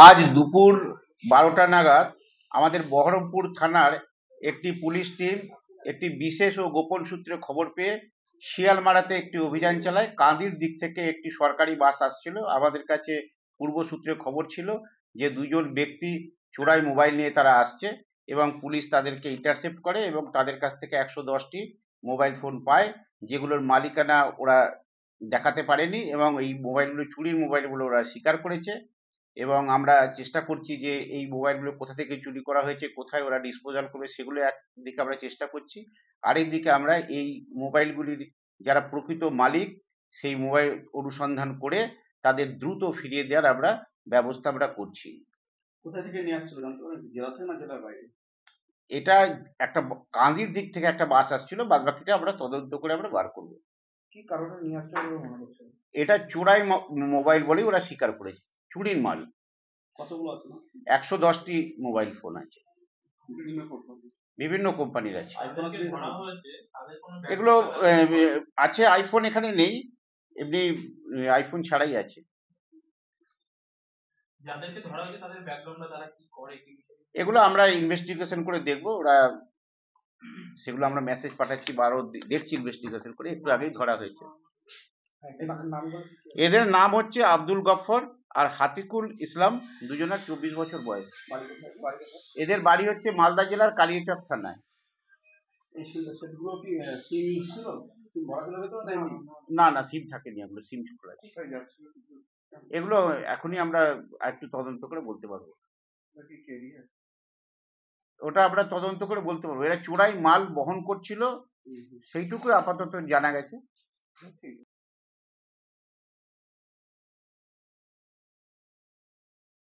আজ দুপুর 12টা নাগাদ আমাদের বহরমপুর থানার একটি পুলিশ টিম একটি বিশেষ ও গোপন সূত্রে খবর পেয়ে শিয়ালমারাতে একটি অভিযান চালায়। কাঁদির দিক থেকে একটি সরকারি বাস আসছিল। আমাদের কাছে পূর্ব সূত্রে খবর ছিল যে দুজন ব্যক্তি চোরাই মোবাইল নিয়ে তারা আসছে এবং পুলিশ তাদেরকে ইন্টারসেপ্ট করে এবং তাদের কাছ থেকে 110টি মোবাইল ফোন পায়, যেগুলোর মালিকানা ওরা দেখাতে পারেনি এবং এই মোবাইলগুলো চুরির মোবাইলগুলো ওরা স্বীকার করেছে। এবং আমরা চেষ্টা করছি যে এই মোবাইলগুলো কোথা থেকে চুরি করা হয়েছে, কোথায় ওরা ডিসপোজাল করবে, সেগুলো একদিকে আমরা চেষ্টা করছি। আরেকদিকে আমরা এই মোবাইলগুলির যারা প্রকৃত মালিক সেই মোবাইল অনুসন্ধান করে তাদের দ্রুত ফিরিয়ে দেওয়ার আমরা ব্যবস্থা আমরা করছি। কোথা থেকে নিয়ে আসছিল জানতে পারেন? জেলা থেকে না জেলার বাইরে? এটা একটা কাঁদির দিক থেকে একটা বাস আসছিল, বাদ বাকিটা আমরা তদন্ত করে আমরা বার করব। কি কারণে নিয়ে আসছে বলে মনে করছে? এটা চোরাই মোবাইল বলেই ওরা স্বীকার করেছে, চুরির মাল। কতগুলো আছে না? 110টি মোবাইল ফোন আছে, বিভিন্ন কোম্পানি। বিভিন্ন কোম্পানির আছে। আইফোন আছে কি ধরা হয়েছে তাদের কোনো এগুলো আছে, আইফোন এখানে নেই, এমনি আইফোন ছাড়াই আছে। যাদেরকে ধরা হয়েছে তাদের ব্যাকগ্রাউন্ডটা তারা কি করে কি এগুলো আমরা ইনভেস্টিগেশন করে দেখবো। ওরা সেগুলো আমরা মেসেজ পাঠাচ্ছি বা আরো দেখছি ইনভেস্টিগেশন করে। একটু আগেই ধরা হয়েছে। এদের নাম হচ্ছে আব্দুল গফফর আর হাতিকুল ইসলাম, দুজনের 24 বছর বয়স। এদের বাড়ি হচ্ছে মালদা জেলার কালিয়াচক থানায়। না না, সিম থাকেনি, এগুলো সিম খোলা আছে। এগুলো এখনই আমরা একটু তদন্ত করে বলতে পারবো, ওটা আমরা তদন্ত করে বলতে পারবো। এরা চোরাই মাল বহন করছিল, সেইটুকু আপাতত জানা গেছে।